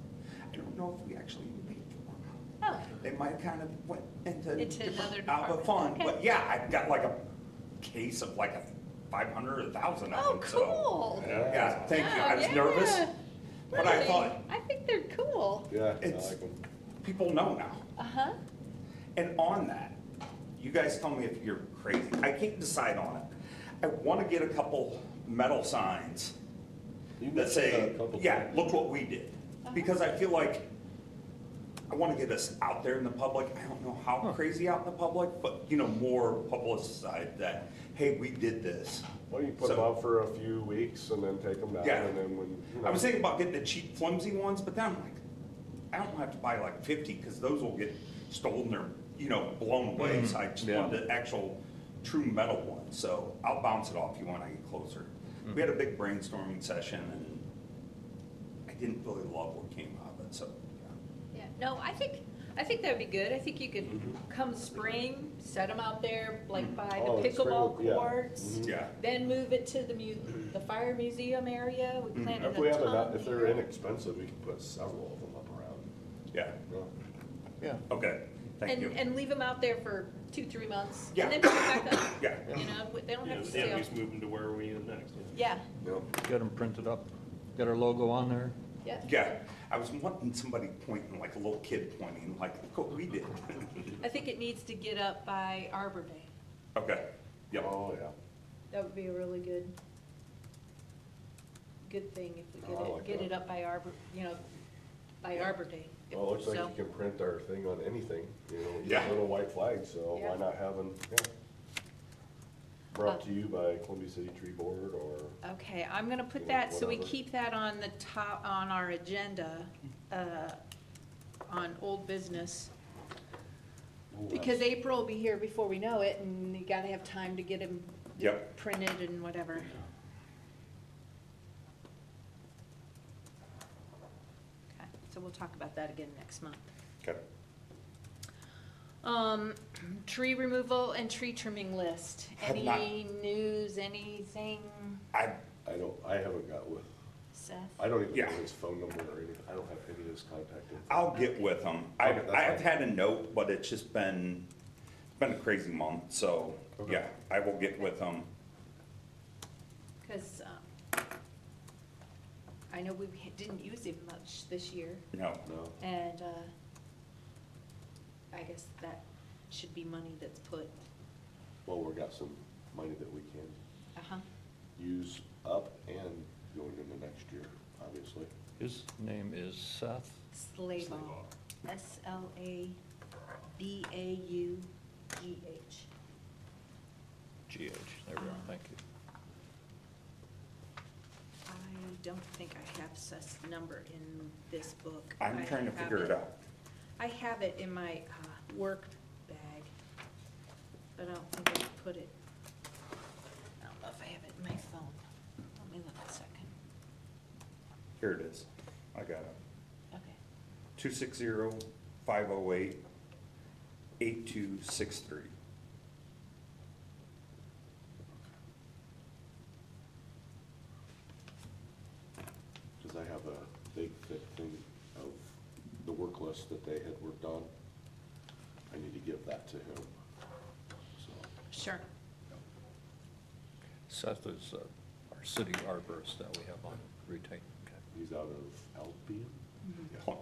[SPEAKER 2] I don't know if we actually even paid for them.
[SPEAKER 5] Oh,
[SPEAKER 2] They might have kind of went into
[SPEAKER 5] Into
[SPEAKER 2] different
[SPEAKER 5] another
[SPEAKER 2] out of the
[SPEAKER 5] department.
[SPEAKER 2] fund,
[SPEAKER 5] Okay.
[SPEAKER 2] but yeah, I've got like a case of like a 500 or 1,000 of
[SPEAKER 5] oh,
[SPEAKER 2] them, so.
[SPEAKER 5] cool.
[SPEAKER 2] Yeah, thank you,
[SPEAKER 5] Oh,
[SPEAKER 2] I was nervous,
[SPEAKER 5] yeah.
[SPEAKER 2] but I
[SPEAKER 5] Really?
[SPEAKER 2] thought,
[SPEAKER 5] I think they're cool.
[SPEAKER 1] Yeah, I
[SPEAKER 2] It's-
[SPEAKER 1] like them.
[SPEAKER 2] people know now.
[SPEAKER 5] Uh-huh.
[SPEAKER 2] And on that, you guys tell me if you're crazy, I can't decide on it. I wanna get a couple metal signs
[SPEAKER 1] You
[SPEAKER 2] that
[SPEAKER 1] mentioned
[SPEAKER 2] say,
[SPEAKER 1] a couple
[SPEAKER 2] yeah,
[SPEAKER 1] times.
[SPEAKER 2] look what we did.
[SPEAKER 5] Uh-huh.
[SPEAKER 2] Because I feel like I want to get us out there in the public. I don't know how crazy out in the public, but, you know, more publicized that, hey, we did this.
[SPEAKER 1] Well, you put them
[SPEAKER 2] So-
[SPEAKER 1] out for a few weeks and then take them down,
[SPEAKER 2] Yeah.
[SPEAKER 1] and then when, you know.
[SPEAKER 2] I was thinking about getting the cheap flimsy ones, but then I'm like, I don't have to buy like 50 because those will get stolen or, you know, blown away. So I just
[SPEAKER 3] Yeah.
[SPEAKER 2] want the actual true metal ones. So I'll bounce it off you when I get closer. We had a big brainstorming session and I didn't really love what came out of it, so, yeah.
[SPEAKER 5] Yeah, no, I think that'd be good. I think you could come spring, set them out there like by
[SPEAKER 1] Oh,
[SPEAKER 5] the
[SPEAKER 1] spring
[SPEAKER 5] pickleball
[SPEAKER 1] would- yeah.
[SPEAKER 5] courts.
[SPEAKER 1] Mhm.
[SPEAKER 2] Yeah.
[SPEAKER 5] Then move it to the fire museum area. We planted
[SPEAKER 1] If we
[SPEAKER 5] a
[SPEAKER 1] have
[SPEAKER 5] ton
[SPEAKER 1] enough, if they're
[SPEAKER 5] here.
[SPEAKER 1] inexpensive, we can put several of them up around.
[SPEAKER 2] Yeah,
[SPEAKER 1] No.
[SPEAKER 3] Yeah.
[SPEAKER 2] okay, thank you.
[SPEAKER 5] And leave them out there for 2-3 months.
[SPEAKER 2] Yeah.
[SPEAKER 5] And then pick it back up.
[SPEAKER 2] Yeah.
[SPEAKER 5] You know, they don't
[SPEAKER 4] Yeah,
[SPEAKER 5] have to
[SPEAKER 4] yeah,
[SPEAKER 5] stay
[SPEAKER 4] we
[SPEAKER 5] on.
[SPEAKER 4] just move them to where we need them next.
[SPEAKER 5] Yeah,
[SPEAKER 1] No.
[SPEAKER 3] Get them printed up, get our logo on there.
[SPEAKER 5] yeah.
[SPEAKER 2] Yeah, I was wanting somebody pointing, like a little kid pointing, like, look what we did.
[SPEAKER 5] I think it needs to get up by Arbor Day.
[SPEAKER 2] Okay, yep,
[SPEAKER 1] Oh, yeah.
[SPEAKER 5] That would be a really good thing if we
[SPEAKER 1] Oh, I like
[SPEAKER 5] get it
[SPEAKER 1] that.
[SPEAKER 5] up by Arbor, you know, by Arbor Day.
[SPEAKER 1] Well, it looks like
[SPEAKER 5] So-
[SPEAKER 1] you can print our thing on anything, you know,
[SPEAKER 2] Yeah.
[SPEAKER 1] just little white flags, so
[SPEAKER 5] Yeah.
[SPEAKER 1] why not have them, yeah. Brought to you by Columbia City Tree Board or,
[SPEAKER 5] Okay, I'm gonna put
[SPEAKER 1] You know,
[SPEAKER 5] that, so we
[SPEAKER 1] whatever.
[SPEAKER 5] keep that on the top, on our agenda, on old business. Because April will be here before we know it, and you gotta have time to get them
[SPEAKER 2] yep,
[SPEAKER 5] printed and whatever. Okay, so we'll talk about that again next month.
[SPEAKER 2] okay.
[SPEAKER 5] Tree removal and tree trimming list.
[SPEAKER 2] Have not-
[SPEAKER 5] Any news, anything,
[SPEAKER 2] I,
[SPEAKER 1] I haven't got with,
[SPEAKER 5] Seth?
[SPEAKER 1] I don't even
[SPEAKER 2] Yeah.
[SPEAKER 1] know his phone number or anything, I don't have any of his contact info.
[SPEAKER 2] I'll get with them.
[SPEAKER 1] Okay, that's
[SPEAKER 2] I've
[SPEAKER 1] fine.
[SPEAKER 2] had a note, but it's just been a crazy month, so,
[SPEAKER 1] Okay.
[SPEAKER 2] yeah, I will get with them.
[SPEAKER 5] Because I know we didn't use him much this year,
[SPEAKER 2] No,
[SPEAKER 1] No,
[SPEAKER 5] and I guess that should be money that's put,
[SPEAKER 1] well, we've got some money that we can
[SPEAKER 5] uh-huh.
[SPEAKER 1] use up and going into next year, obviously.
[SPEAKER 3] His name is Seth.
[SPEAKER 5] Slabaugh, SLABAUGH.
[SPEAKER 3] GH, there we are, thank you.
[SPEAKER 5] I don't think think I have Seth's number in this book.
[SPEAKER 2] I'm
[SPEAKER 5] I
[SPEAKER 2] trying to
[SPEAKER 5] have
[SPEAKER 2] figure it out.
[SPEAKER 5] I have it in my work bag, but I don't think I put it, I don't know if I have it in my phone. Let me look a second.
[SPEAKER 2] Here it is. I got it.
[SPEAKER 5] Okay.
[SPEAKER 2] 260-508-8263.
[SPEAKER 1] Cause I have a big thick thing of the work list that they had worked on. I need to give that to him, so.
[SPEAKER 5] Sure.
[SPEAKER 3] Seth is our city arborist that we have on retain. Okay.
[SPEAKER 1] He's out of Albion?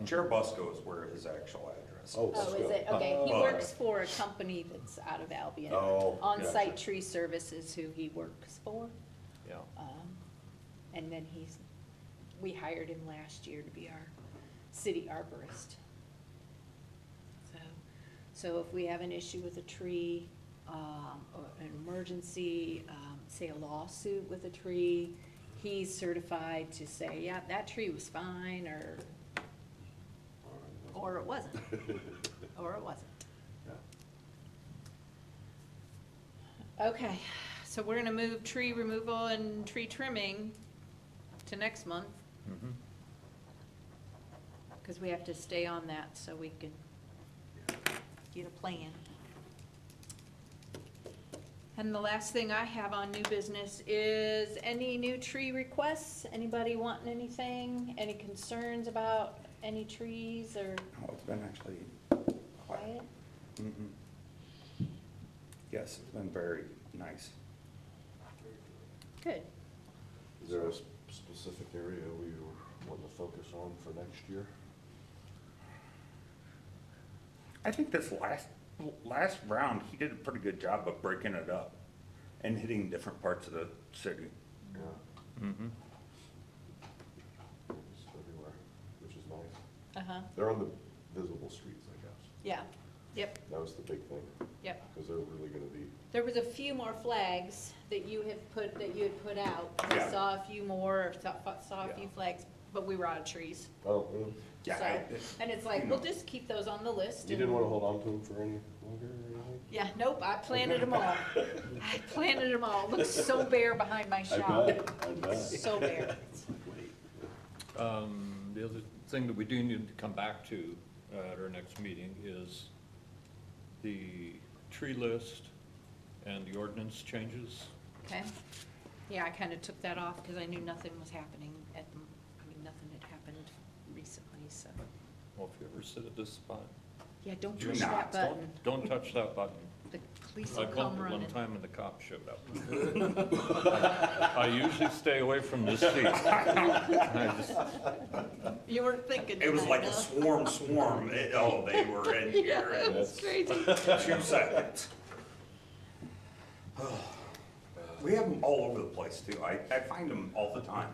[SPEAKER 2] Cherubusco is where his actual address is.
[SPEAKER 1] Oh.
[SPEAKER 5] Oh, is it? Okay, he
[SPEAKER 2] But-
[SPEAKER 5] works for a company that's out of Albion.
[SPEAKER 1] Oh,
[SPEAKER 5] On-Site
[SPEAKER 1] gotcha.
[SPEAKER 5] Tree Services, who he works for.
[SPEAKER 3] Yeah.
[SPEAKER 5] And then we hired him last year to be our city arborist. So if we have an issue with a tree, or an emergency, say a lawsuit with a tree, he's certified to say, yeah, that tree was fine, or it wasn't, or it wasn't.
[SPEAKER 1] Yeah.
[SPEAKER 5] Okay, so we're gonna move tree removal and tree trimming to next month,
[SPEAKER 3] Mhm.
[SPEAKER 5] because we have to stay on that so we can get a plan. And the last thing I have on new business is any new tree requests? Anybody wanting anything? Any concerns about any trees or
[SPEAKER 2] Oh, it's been actually
[SPEAKER 5] quiet?
[SPEAKER 2] Mhm. Yes, it's been very nice.
[SPEAKER 5] Good.
[SPEAKER 1] Is there a specific area we want to focus on for next year?
[SPEAKER 2] I think this last round, he did a pretty good job of breaking it up and hitting different parts of the city.
[SPEAKER 1] Yeah,
[SPEAKER 3] Mhm.
[SPEAKER 1] it's everywhere, which is nice.
[SPEAKER 5] Uh-huh,
[SPEAKER 1] They're on the visible streets, I guess.
[SPEAKER 5] yeah, yep,
[SPEAKER 1] That was the big thing,
[SPEAKER 5] yep.
[SPEAKER 1] because they're really gonna be,
[SPEAKER 5] There was a few more flags that you had put out. I
[SPEAKER 2] Yeah.
[SPEAKER 5] saw a few more, or saw a
[SPEAKER 1] Yeah.
[SPEAKER 5] few flags, but we were out of trees.
[SPEAKER 1] oh, really?
[SPEAKER 2] Yeah,
[SPEAKER 5] So, and it's like,
[SPEAKER 2] you
[SPEAKER 5] we'll
[SPEAKER 2] know.
[SPEAKER 5] just keep those on the list.
[SPEAKER 1] You didn't
[SPEAKER 5] and-
[SPEAKER 1] wanna hold on to them for any longer or anything?
[SPEAKER 5] Yeah, nope, I planted them all. I planted them all. Looks so bare behind my shop.
[SPEAKER 1] I bet.
[SPEAKER 5] So bare.
[SPEAKER 3] The other thing that we do need to come back to at our next meeting is the tree list and the ordinance changes.
[SPEAKER 5] Okay. Yeah, I kind of took that off because I knew nothing was happening nothing had happened recently, so.
[SPEAKER 3] Well, if you ever sit at this spot,
[SPEAKER 5] Yeah, don't
[SPEAKER 2] Do
[SPEAKER 5] touch
[SPEAKER 2] not.
[SPEAKER 5] that button.
[SPEAKER 3] don't touch that button.
[SPEAKER 5] The police will
[SPEAKER 3] I
[SPEAKER 5] come
[SPEAKER 3] bumped it one
[SPEAKER 5] running.
[SPEAKER 3] time and the cop showed up. I usually stay away from this seat. I just-
[SPEAKER 5] You weren't thinking.
[SPEAKER 2] It was
[SPEAKER 5] tonight,
[SPEAKER 2] like a
[SPEAKER 5] huh?
[SPEAKER 2] swarm. They were in here
[SPEAKER 5] Yeah,
[SPEAKER 2] in
[SPEAKER 5] that's crazy.
[SPEAKER 2] 2 seconds. We have them all over the place too. I find them all the time.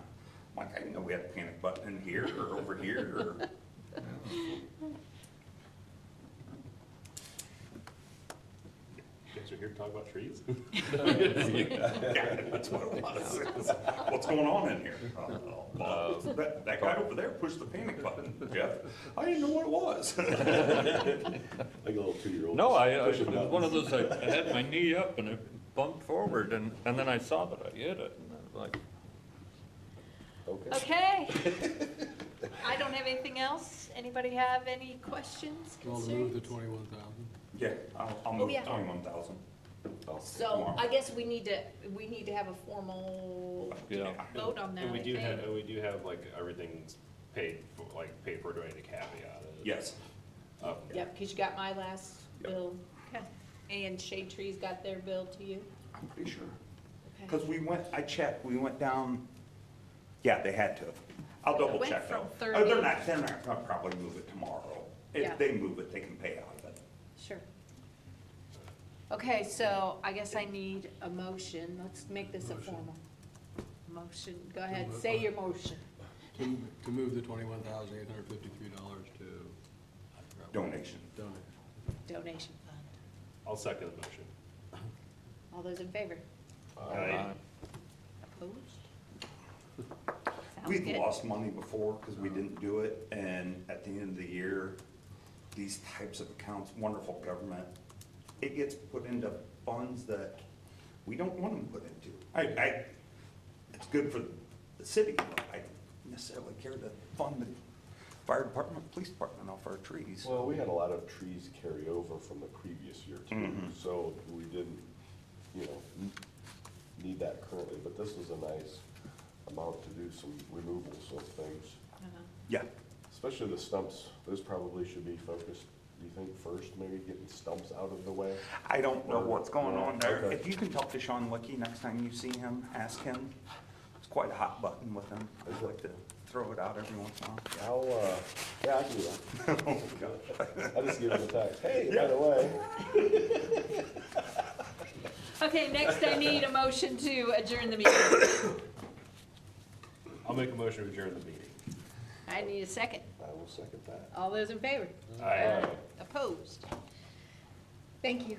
[SPEAKER 2] Like, I didn't know we had a panic button in here or over here or.
[SPEAKER 4] You guys are here to talk about trees?
[SPEAKER 2] Yeah, that's what it was. What's going on in here? Well, that guy over there pushed the panic button, Jeff. I didn't know what it was.
[SPEAKER 1] Like a little 2-year-old.
[SPEAKER 3] No, I
[SPEAKER 1] pushing
[SPEAKER 3] it was one of
[SPEAKER 1] buttons.
[SPEAKER 3] those, I had my knee up and it bumped forward and then I saw that I hit it and I was like,
[SPEAKER 1] Okay.
[SPEAKER 5] Okay. I don't have anything else. Anybody have any questions,
[SPEAKER 6] You want to move the
[SPEAKER 5] concerns?
[SPEAKER 6] 21,000?
[SPEAKER 2] Yeah, I'll
[SPEAKER 5] Oh,
[SPEAKER 2] move
[SPEAKER 5] yeah.
[SPEAKER 2] 21,000.
[SPEAKER 5] So I guess we need to have a formal
[SPEAKER 3] yeah.
[SPEAKER 5] vote on that,
[SPEAKER 4] And
[SPEAKER 5] I
[SPEAKER 4] we do have,
[SPEAKER 5] think.
[SPEAKER 4] and we do have like everything's paid for, like paid for, do I need to caveat it?
[SPEAKER 2] Yes.
[SPEAKER 4] Oh,
[SPEAKER 5] Yep, because you got my last
[SPEAKER 2] Yep.
[SPEAKER 5] bill. Okay. And Shade Trees got their bill to you?
[SPEAKER 2] I'm pretty sure.
[SPEAKER 5] Okay.
[SPEAKER 2] Because I checked, we went down, yeah, they had to. I'll double
[SPEAKER 5] went
[SPEAKER 2] check
[SPEAKER 5] from
[SPEAKER 2] though.
[SPEAKER 5] 30
[SPEAKER 2] They're not gonna probably move it tomorrow.
[SPEAKER 5] Yeah.
[SPEAKER 2] If they move it, they can pay out of it.
[SPEAKER 5] Sure. Okay, so I guess I need a motion. Let's make this a
[SPEAKER 6] Motion.
[SPEAKER 5] formal motion. Go ahead, say your motion.
[SPEAKER 6] To move the $21,853 to. I forgot what-
[SPEAKER 2] Donation.
[SPEAKER 6] Donate.
[SPEAKER 5] Donation fund.
[SPEAKER 4] I'll second the motion.
[SPEAKER 5] All those in favor?
[SPEAKER 4] Aye.
[SPEAKER 5] Opposed? Sounds
[SPEAKER 2] We've
[SPEAKER 5] good.
[SPEAKER 2] lost money before because we didn't do it, and at the end of the year, these types of accounts, wonderful government, it gets put into funds that we don't want them put into. It's good for the city, but I don't necessarily care to fund the fire department, police department off our trees.
[SPEAKER 1] Well, we had a lot of trees carry over from the previous year too, so we didn't, need that currently, but this is a nice amount to do some removals of things.
[SPEAKER 2] Yeah,
[SPEAKER 1] Especially the stumps, those probably should be focused, do you think, first, maybe getting stumps out of the way?
[SPEAKER 2] I don't know what's going on there.
[SPEAKER 1] Okay.
[SPEAKER 2] If you can talk to Sean Licky next time you see him, ask him. It's quite a hot button with him. I like to throw it out every once in a while.
[SPEAKER 1] I'll, yeah, I can do that. I'll just give him a text, hey, by the way.
[SPEAKER 5] Okay, next I need a motion to adjourn the meeting.
[SPEAKER 4] I'll make a motion to adjourn the meeting.
[SPEAKER 5] I need a second.
[SPEAKER 1] I will second that.
[SPEAKER 5] All those in favor?
[SPEAKER 4] Aye.
[SPEAKER 5] Opposed? Thank you.